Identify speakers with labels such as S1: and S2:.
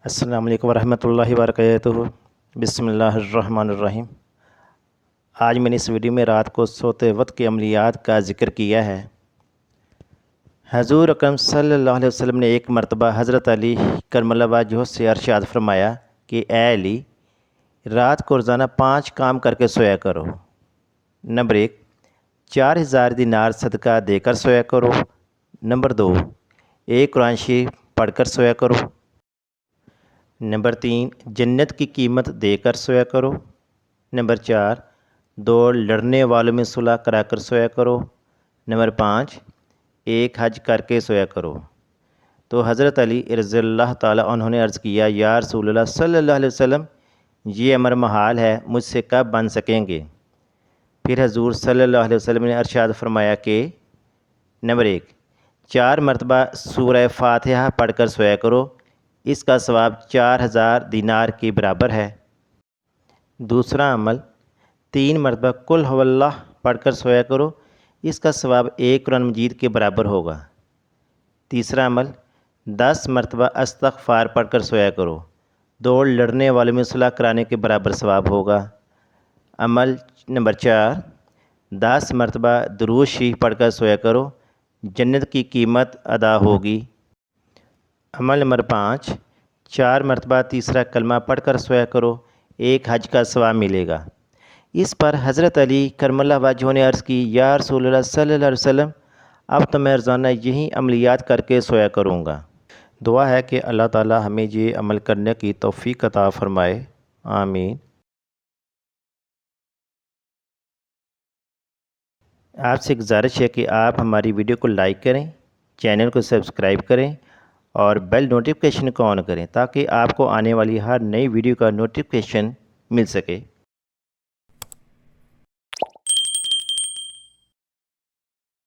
S1: السلام علیکم ورحمۃ اللہ وبرکاتہ۔ بسم اللہ الرحمن الرحیم۔ آج میں نے اس ویڈیو میں رات کو سوتے وقت کے عملیات کا ذکر کیا ہے۔ حضور اکرم صلی اللہ علیہ وسلم نے ایک مرتبہ حضرت علی کرم اللہ وجہہ سے ارشاد فرمایا کہ اے علی، رات کو روزانہ 5 کام کر کے سویا کرو۔ نمبر 1، 4000 دینار صدقہ دے کر سویا کرو۔ نمبر 2، ایک قرآن شریف پڑھ کر سویا کرو۔ نمبر 3، جنت کی قیمت دے کر سویا کرو۔ نمبر 4، دوڑ لڑنے والوں میں صلح کرا کر سویا کرو۔ نمبر 5، ایک حج کر کے سویا کرو۔ تو حضرت علی رضی اللہ تعالیٰ عنہ نے عرض کیا، یا رسول اللہ صلی اللہ علیہ وسلم، یہ امر محال ہے، مجھ سے کب بن سکیں گے؟ پھر حضور صلی اللہ علیہ وسلم نے ارشاد فرمایا کہ نمبر 1، 4 مرتبہ سورہ فاتحہ پڑھ کر سویا کرو، اس کا ثواب 4000 دینار کے برابر ہے۔ دوسرا عمل، 3 مرتبہ قل هو اللہ پڑھ کر سویا کرو، اس کا ثواب 1 قرآن مجید کے برابر ہوگا۔ تیسرا عمل، 10 مرتبہ استغفار پڑھ کر سویا کرو، دوڑ لڑنے والوں میں صلح کرانے کے برابر ثواب ہوگا۔ عمل نمبر 4، 10 مرتبہ درود شریف پڑھ کر سویا کرو، جنت کی قیمت ادا ہوگی۔ عمل نمبر 5، 4 مرتبہ تیسرا کلمہ پڑھ کر سویا کرو، ایک حج کا ثواب ملے گا۔ اس پر حضرت علی کرم اللہ وجہہ نے عرض کی، یا رسول اللہ صلی اللہ علیہ وسلم، اب تو میں روزانہ یہی عملیات کر کے سویا کروں گا۔ دعا ہے کہ اللہ تعالی ہمیں یہ عمل کرنے کی توفیق عطا فرمائے، آمین۔ آپ سے گزارش ہے کہ آپ ہماری ویڈیو کو لائک کریں، چینل کو سبسکرائب کریں اور بیل نوٹیفیکیشن کو آن کریں تاکہ آپ کو آنے والی ہر نئی ویڈیو کا نوٹیفیکیشن مل سکے۔